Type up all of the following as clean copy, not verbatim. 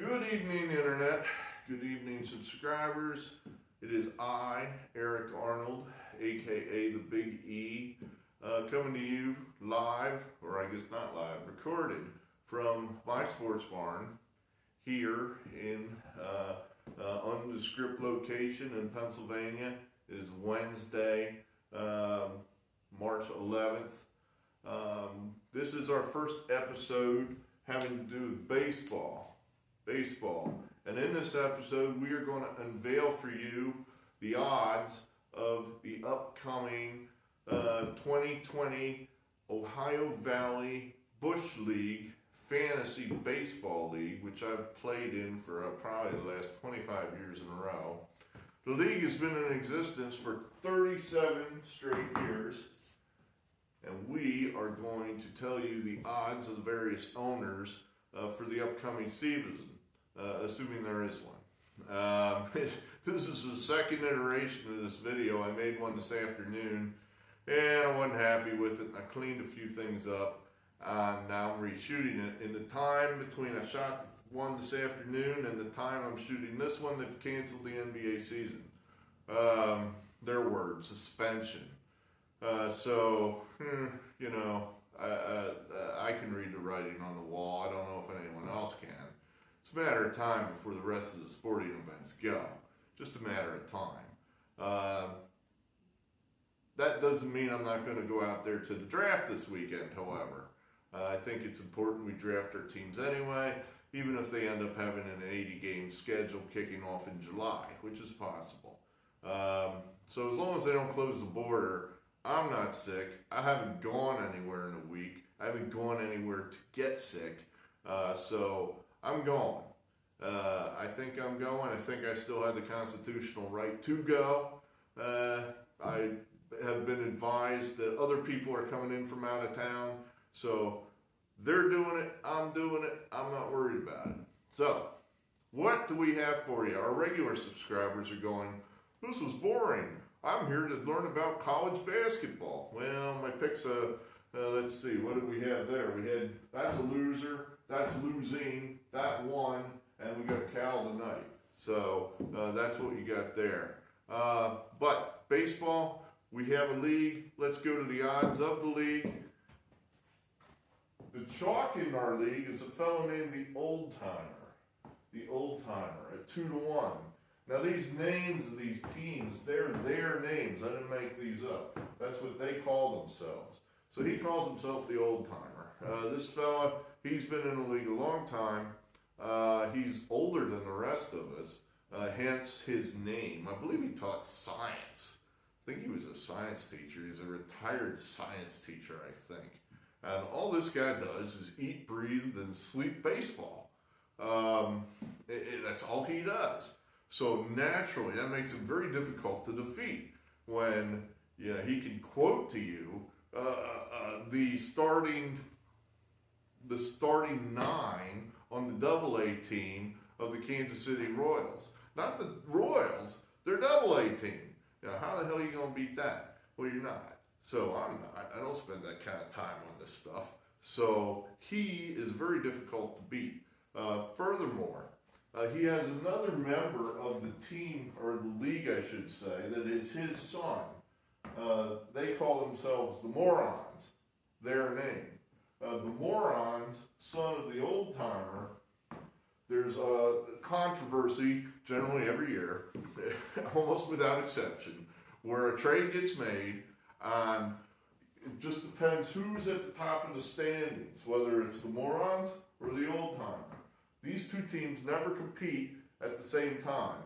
Good evening, Internet. Good evening, subscribers. It is I, Eric Arnold, aka the Big E, coming to you live, or I guess not live, recorded from my sports barn here in undescript location in Pennsylvania. It is Wednesday, March 11th. This is our first episode having to do with baseball. And in this episode, we are going to unveil for you the odds of the upcoming 2020 Ohio Valley Bush League Fantasy Baseball League, which I've played in for probably the last 25 years in a row. The league has been in existence for 37 straight years, and we are going to tell you the odds of the various owners for the upcoming season, assuming there is one. This is the second iteration of this video. I made one this afternoon, and I wasn't happy with it, and I cleaned a few things up. Now I'm reshooting it. In the time between I shot one this afternoon and the time I'm shooting this one, they've canceled the NBA season. Their word, suspension. You know, I can read the writing on the wall. I don't know if anyone else can. It's a matter of time before the rest of the sporting events go. Just a matter of time. That doesn't mean I'm not going to go out there to the draft this weekend, however. I think it's important we draft our teams anyway, even if they end up having an 80-game schedule kicking off in July, which is possible. So as long as they don't close the border, I'm not sick. I haven't gone anywhere in a week. I haven't gone anywhere to get sick. So I'm going. I think I'm going. I think I still have the constitutional right to go. I have been advised that other people are coming in from out of town. So they're doing it. I'm doing it. I'm not worried about it. So what do we have for you? Our regular subscribers are going, this is boring. I'm here to learn about college basketball. Well, my picks, let's see, what did we have there? We had, that's a loser, that's losing, that won, and we got Cal tonight. So that's what you got there. But baseball, we have a league. Let's go to the odds of the league. The chalk in our league is a fellow named the Old Timer. The Old Timer at 2-1. Now these names of these teams, they're their names. I didn't make these up. That's what they call themselves. So he calls himself the Old Timer. This fella, he's been in the league a long time. He's older than the rest of us, hence his name. I believe he taught science. I think he was a science teacher. He's a retired science teacher, I think. And all this guy does is eat, breathe, and sleep baseball. That's all he does. So naturally, that makes him very difficult to defeat when he can quote to you the starting 9 on the AA team of the Kansas City Royals. Not the Royals, they're AA team. How the hell are you going to beat that? Well, you're not. So I'm not. I don't spend that kind of time on this stuff. So he is very difficult to beat. Furthermore, he has another member of the team, or the league I should say, that is his son. They call themselves the Morons, their name. The Morons, son of the Old Timer, there's a controversy generally every year, almost without exception, where a trade gets made, and it just depends who's at the top of the standings, whether it's the Morons or the Old Timer. These two teams never compete at the same time,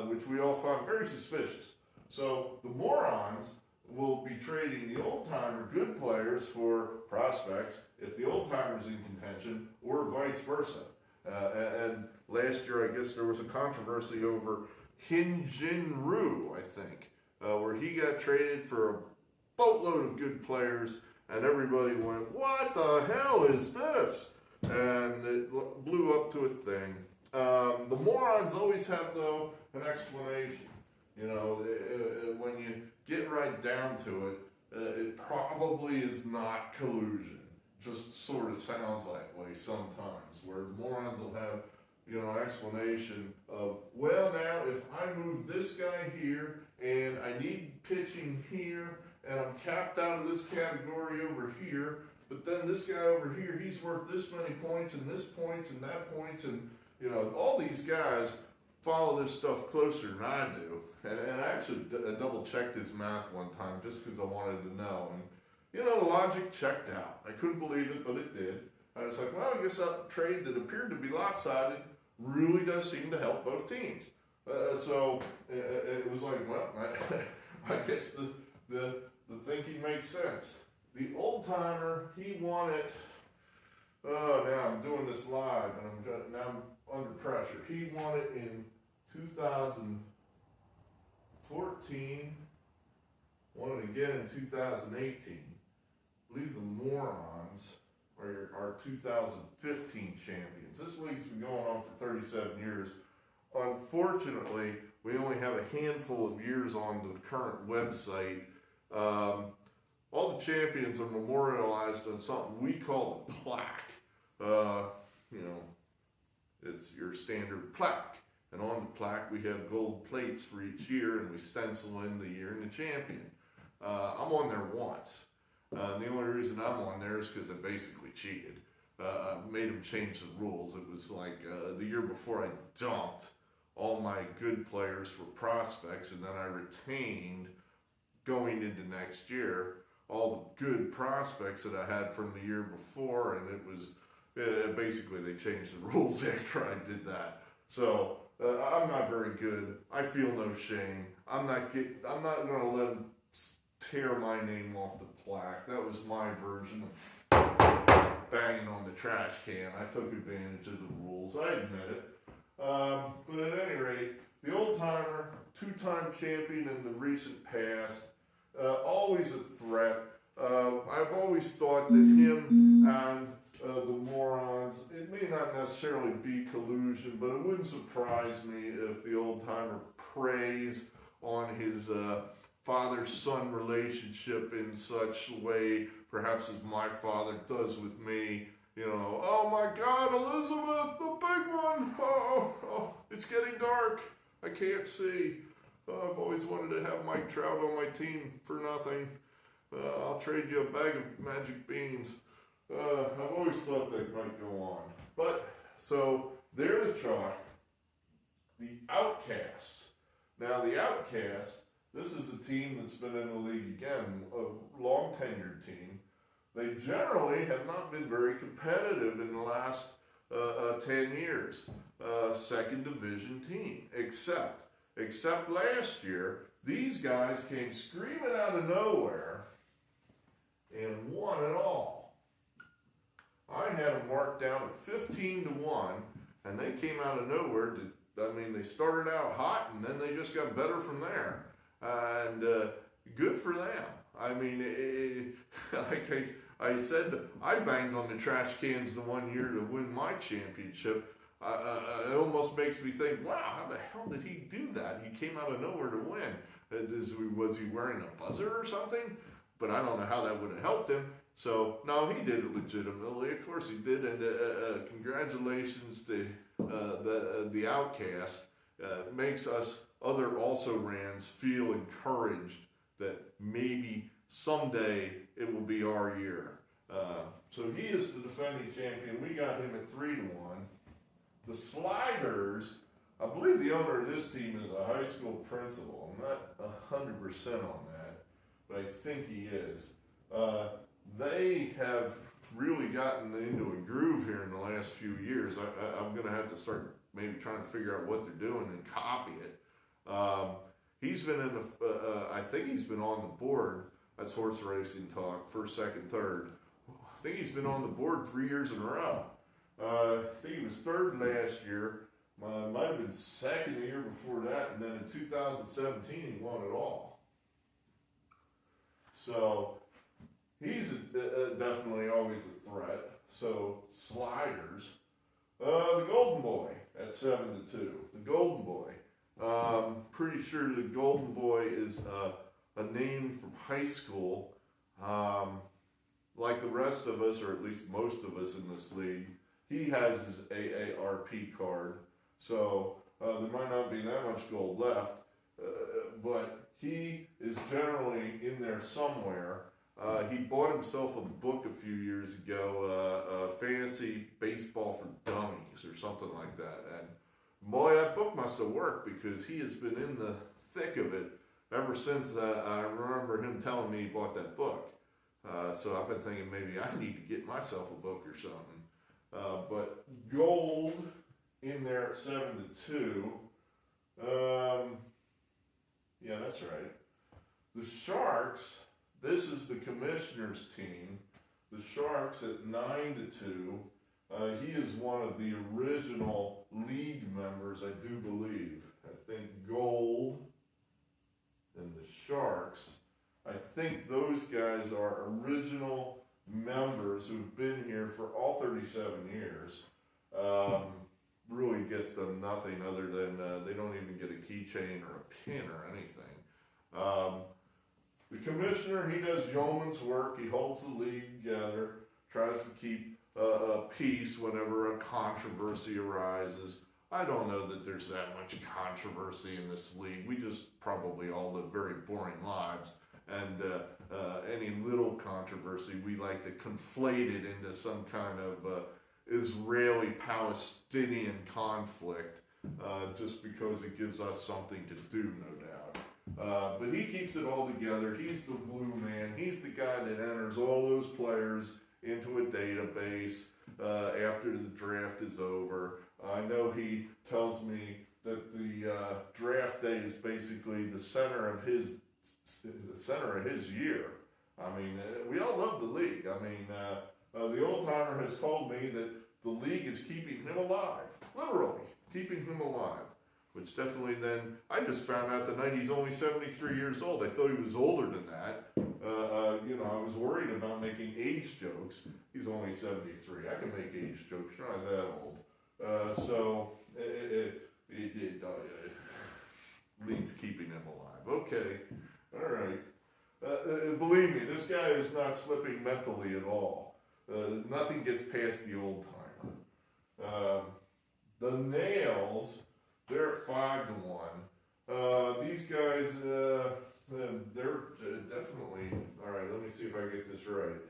which we all find very suspicious. So the Morons will be trading the Old Timer good players for prospects if the Old Timer's in contention, or vice versa. And last year, I guess there was a controversy over Hyun Jin Ryu, I think, where he got traded for a boatload of good players, and everybody went, what the hell is this? And it blew up to a thing. The Morons always have, though, an explanation. When you get right down to it, it probably is not collusion. Just sort of sounds that way sometimes, where Morons will have explanation of, well, now if I move this guy here and I need pitching here and I'm capped out of this category over here, but then this guy over here, he's worth this many points and this points and that points, and all these guys follow this stuff closer than I do. And I actually double checked his math one time just because I wanted to know. And the logic checked out. I couldn't believe it, but it did. I was like, well, I guess that trade that appeared to be lopsided really does seem to help both teams. So it was like, well, I guess the thinking makes sense. The old timer, he wanted. Now I'm doing this live, and now I'm under pressure. He won it in 2014. Won it again in 2018. I believe the Morons are our 2015 champions. This league's been going on for 37 years. Unfortunately, we only have a handful of years on the current website. All the champions are memorialized on something we call a plaque. It's your standard plaque. And on the plaque, we have gold plates for each year, and we stencil in the year and the champion. I'm on there once. The only reason I'm on there is because I basically cheated. I made them change the rules. It was like the year before I dumped all my good players for prospects, and then I retained, going into next year, all the good prospects that I had from the year before, and it was basically they changed the rules after I did that. So I'm not very good. I feel no shame. I'm not going to let them tear my name off the plaque. That was my version of banging on the trash can. I took advantage of the rules. I admit it. But at any rate, the old timer, two-time champion in the recent past, always a threat. I've always thought that him and the Morons, it may not necessarily be collusion, but it wouldn't surprise me if the old timer preys on his father-son relationship in such a way, perhaps as my father does with me. Oh my God, Elizabeth, the big one. Oh, it's getting dark. I can't see. I've always wanted to have Mike Trout on my team for nothing. I'll trade you a bag of magic beans. I've always thought that might go on. But, so, they're the chalk. The Outcasts. Now, the Outcasts, this is a team that's been in the league again, a long tenured team. They generally have not been very competitive in the last 10 years. Second division team, except last year, these guys came screaming out of nowhere and won it all. I had them marked down at 15-1, and they came out of nowhere. They started out hot, and then they just got better from there. And good for them. Like I said, I banged on the trash cans the one year to win my championship. It almost makes me think, wow, how the hell did he do that? He came out of nowhere to win. Was he wearing a buzzer or something? But I don't know how that would have helped him. So, no, he did it legitimately. Of course he did. And congratulations to the Outcast. Makes us other also-rans feel encouraged that maybe someday it will be our year. So he is the defending champion. We got him at 3-1. The Sliders, I believe the owner of this team is a high school principal. I'm not 100% on that, but I think he is. They have really gotten into a groove here in the last few years. I'm going to have to start maybe trying to figure out what they're doing and copy it. He's been in I think he's been on the board. That's horse racing talk, first, second, third. I think he's been on the board 3 years in a row. I think he was third last year. Might have been second the year before that, and then in 2017 he won it all. So he's definitely always a threat. So Sliders, the Golden Boy at 7-2. The Golden Boy. Pretty sure the Golden Boy is a name from high school. Like the rest of us, or at least most of us in this league, he has his AARP card, so there might not be that much gold left, but he is generally in there somewhere. He bought himself a book a few years ago, Fantasy Baseball for Dummies or something like that, and boy, that book must have worked because he has been in the thick of it ever since I remember him telling me he bought that book. So I've been thinking maybe I need to get myself a book or something. But gold in there at 7-2. Yeah, that's right. The Sharks, this is the commissioner's team. The Sharks at 9-2. He is one of the original league members, I do believe. I think gold and the Sharks. I think those guys are original members who've been here for all 37 years. Really gets them nothing other than they don't even get a keychain or a pin or anything. The commissioner, he does yeoman's work. He holds the league together, tries to keep peace whenever a controversy arises. I don't know that there's that much controversy in this league. We just probably all live very boring lives. And any little controversy, we like to conflate it into some kind of Israeli-Palestinian conflict just because it gives us something to do, no doubt. But he keeps it all together. He's the blue man. He's the guy that enters all those players into a database after the draft is over. I know he tells me that the draft day is basically the center of his year. I mean, we all love the league. I mean, the old timer has told me that the league is keeping him alive, literally keeping him alive. Which definitely then, I just found out tonight he's only 73 years old. I thought he was older than that. I was worried about making age jokes. He's only 73. I can make age jokes. You're not that old. League's keeping him alive. Okay. All right. Believe me, this guy is not slipping mentally at all. Nothing gets past the old timer. The Nails, they're at 5-1. These guys, they're definitely, all right, let me see if I get this right.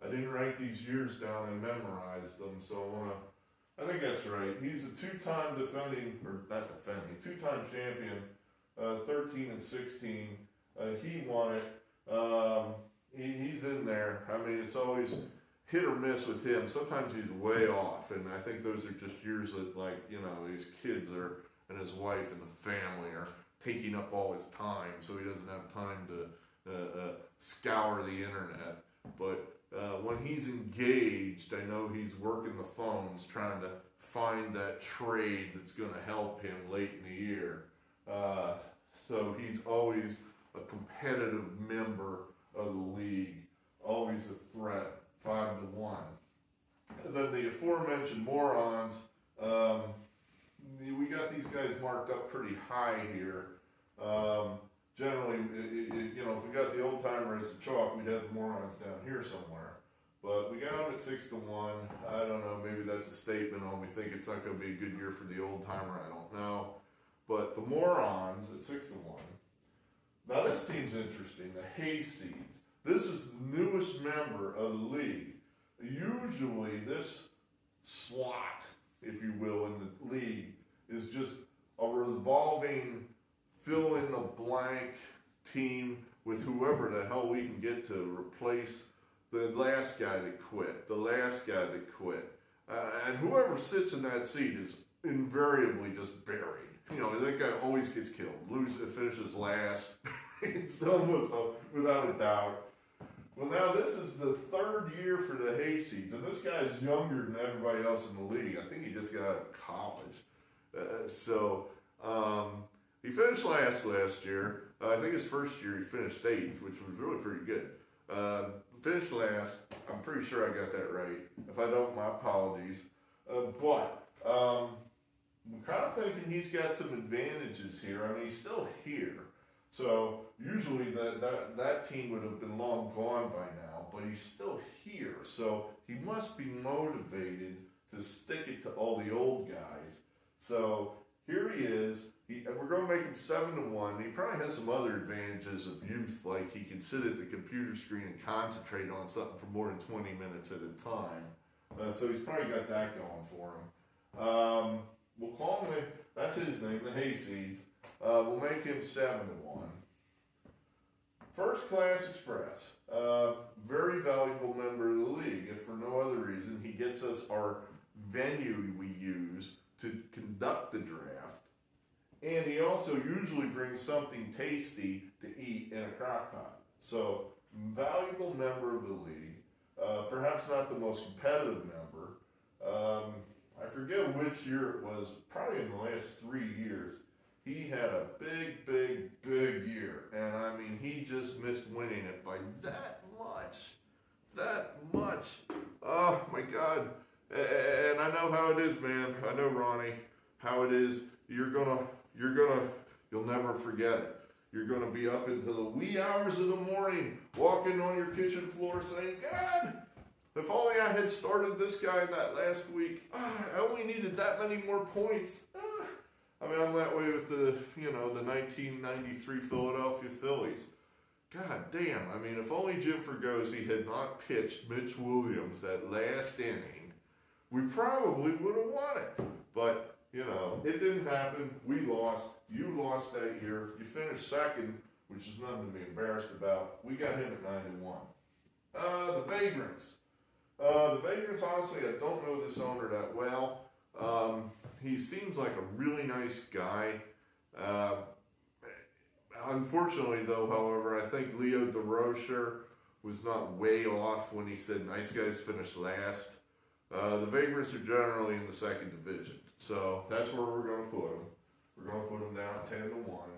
I didn't write these years down and memorize them, so I think that's right. He's a two-time two-time champion, 13 and 16. He won it. He's in there. I mean, it's always hit or miss with him. Sometimes he's way off, and I think those are just years that, his kids and his wife and the family are taking up all his time, so he doesn't have time to scour the internet. But when he's engaged, I know he's working the phones trying to find that trade that's going to help him late in the year. So he's always a competitive member of the league, always a threat, 5-1. And then the aforementioned morons, we got these guys marked up pretty high here. Generally, if we got the old timer as a chalk, we'd have the morons down here somewhere. But we got them at 6-1. I don't know, maybe that's a statement on we think it's not going to be a good year for the old timer. I don't know. But the morons at 6-1. Now this team's interesting, the Hayseeds. This is the newest member of the league. Usually this slot, if you will, in the league is just a revolving fill-in-the-blank team with whoever the hell we can get to replace the last guy that quit, and whoever sits in that seat is invariably just buried. That guy always gets killed, finishes last. It's almost without a doubt. Well, now this is the third year for the Hayseeds, and this guy is younger than everybody else in the league. I think he just got out of college. He finished last year. I think his first year he finished 8th, which was really pretty good. Finished last. I'm pretty sure I got that right. If I don't, my apologies. But I'm kind of thinking he's got some advantages here. I mean, he's still here. So usually that team would have been long gone by now, but he's still here. first. So he must be motivated to stick it to all the old guys. So here he is. We're going to make him 7-1. He probably has some other advantages of youth, like he can sit at the computer screen and concentrate on something for more than 20 minutes at a time. So he's probably got that going for him. We'll call him, that's his name, the Hayseeds. We'll make him 7-1. First Class Express, very valuable member of the league. If for no other reason, he gets us our venue we use to conduct the draft. And he also usually brings something tasty to eat in a crock pot. So, valuable member of the league. Perhaps not the most competitive member. I forget which year it was, probably in the last 3 years. He had a big year. And I mean, he just missed winning it by that much. That much. Oh my God. And I know how it is, man. I know, Ronnie, how it is. You'll never forget it. You're going to be up into the wee hours of the morning, walking on your kitchen floor saying, God, if only I had started this guy in that last week. I only needed that many more points. I mean, I'm that way with the 1993 Philadelphia Phillies. God damn, I mean, if only Jim Fregosi had not pitched Mitch Williams that last inning, we probably would have won it. But, it didn't happen. We lost. You lost that year. You finished second, which is nothing to be embarrassed about. We got him at 9-1. The Vagrants. The Vagrants, honestly, I don't know this owner that well. He seems like a really nice guy. Unfortunately, though, however, I think Leo DeRocher was not way off when he said nice guys finish last. The Vagrants are generally in the second division, so that's where we're going to put them. We're going to put them down 10-1.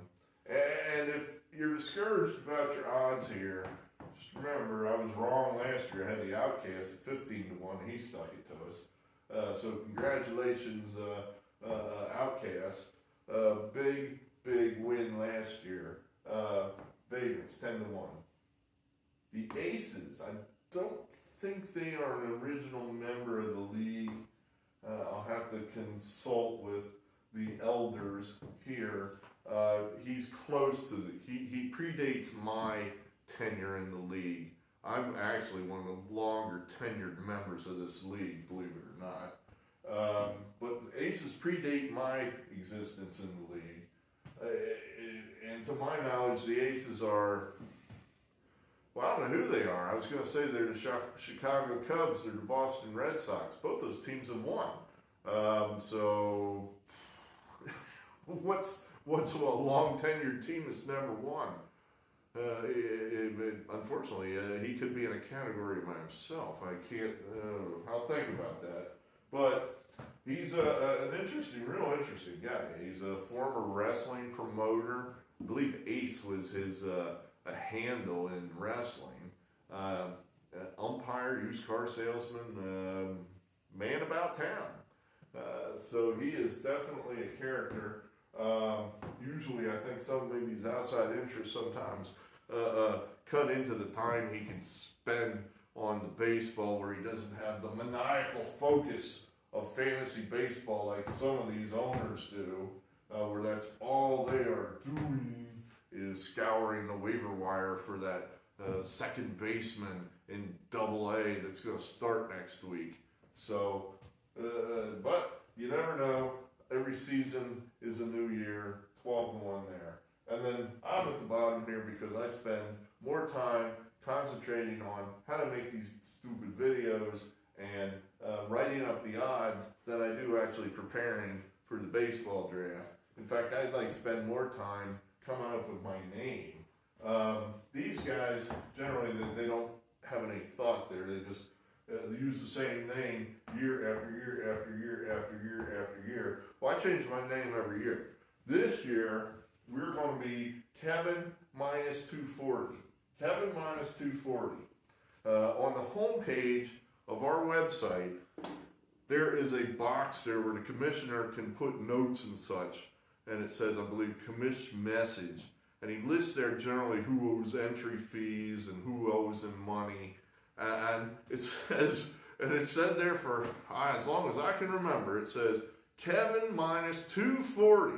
And if you're discouraged about your odds here, just remember I was wrong last year. I had the Outcast at 15-1, and he stuck it to us. So congratulations, Outcast. Big win last year. Vagrants 10-1. The Aces, I don't think they are an original member of the league. I'll have to consult with the elders here. He's close to he predates my tenure in the league. I'm actually one of the longer tenured members of this league, believe it or not. But the Aces predate my existence in the league. And to my knowledge, the Aces are, well, I don't know who they are. I was going to say they're the Chicago Cubs, they're the Boston Red Sox. Both those teams have won. So what's a long tenured team that's never won? Unfortunately, he could be in a category by himself. I can't, I'll think about that. But he's an real interesting guy. He's a former wrestling promoter. I believe Ace was his a handle in wrestling. Umpire, used car salesman, man about town. So he is definitely a character. Usually I think some maybe his outside interests sometimes cut into the time he can spend on the baseball, where he doesn't have the maniacal focus of fantasy baseball like some of these owners do, where that's all they are doing is scouring the waiver wire for that second baseman in Double-A that's going to start next week. So, but you never know. Every season is a new year. 12-1 there. And then I'm at the bottom here because I spend more time concentrating on how to make these stupid videos and writing up the odds than I do actually preparing for the baseball draft. In fact, I'd like to spend more time coming up with my name. These guys, generally, they don't have any thought there. They just use the same name year after year after year after year after year. Well, I change my name every year. This year, we're going to be Kevin minus 240. Kevin minus 240. On the home page of our website, there is a box there where the commissioner can put notes and such, and it says, I believe, commission message, and he lists there generally who owes entry fees and who owes him money. And it said there for as long as I can remember, it says Kevin minus 240.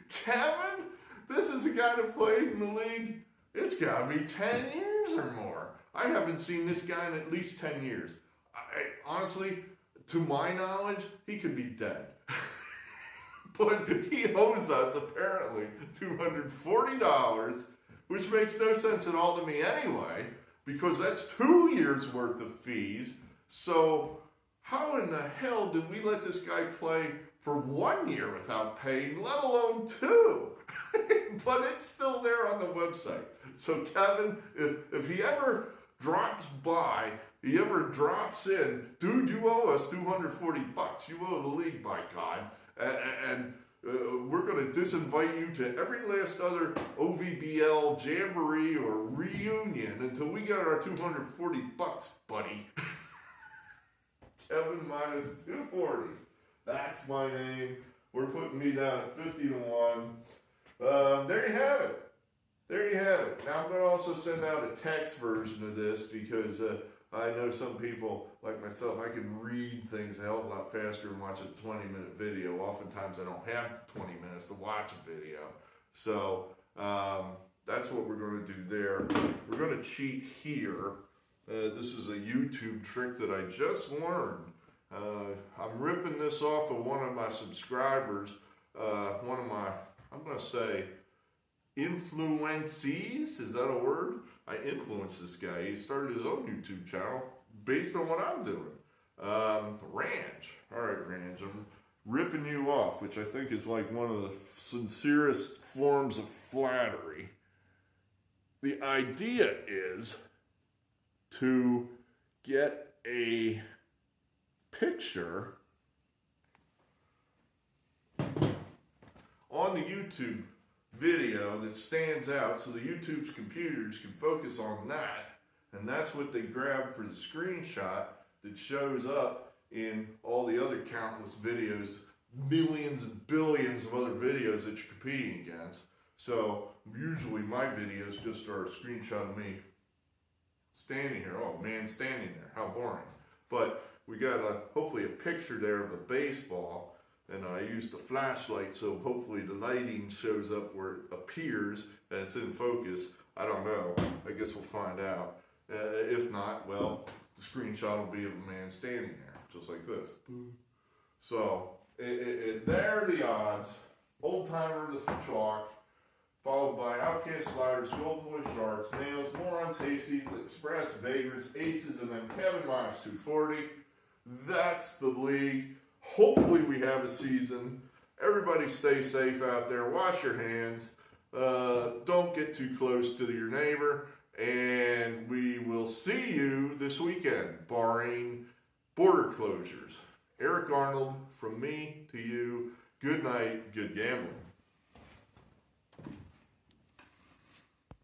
Kevin, this is a guy that played in the league. It's got to be 10 years or more. I haven't seen this guy in at least 10 years. Honestly, to my knowledge, he could be dead. But he owes us, apparently, $240, which makes no sense at all to me anyway, because that's 2 years worth of fees. So how in the hell did we let this guy play for 1 year without paying, let alone 2? But it's still there on the website. So Kevin, if he ever drops by, he ever drops in, dude, you owe us $240. You owe the league, by God. And we're going to disinvite you to every last other OVBL jamboree or reunion until we get our $240, buddy. Kevin minus 240. That's my name. We're putting me down at 50 to 1. There you have it. There you have it. Now I'm going to also send out a text version of this because I know some people, like myself, I can read things a hell of a lot faster and watch a 20-minute video. Oftentimes I don't have 20 minutes to watch a video. So that's what we're going to do there. We're going to cheat here. This is a YouTube trick that I just learned. I'm ripping this off of one of my subscribers, one of my, I'm going to say, influencees. Is that a word? I influenced this guy. He started his own YouTube channel based on what I'm doing. Ranch. All right, Ranch. I'm ripping you off, which I think is like one of the sincerest forms of flattery. The idea is to get a picture on the YouTube video that stands out so the YouTube's computers can focus on that, and that's what they grab for the screenshot that shows up in all the other countless videos, millions and billions of other videos that you're competing against. So usually my videos just are a screenshot of me standing here. Oh man, standing there, how boring. But we got hopefully a picture there of a baseball. And I used a flashlight, so hopefully the lighting shows up where it appears and it's in focus. I don't know. I guess we'll find out. If not, well, the screenshot will be of a man standing there, just like this. So, there are the odds. Old Timer to chalk, followed by Outcast Sliders, Golden Boy Sharks, Nails, Morons, Hasties, Express, Vagrants, Aces, and then Kevin minus 240. That's the league. Hopefully we have a season. Everybody stay safe out there. Wash your hands. Don't get too close to your neighbor. And we will see you this weekend, barring border closures. Eric Arnold, from me to you, good night, good gambling.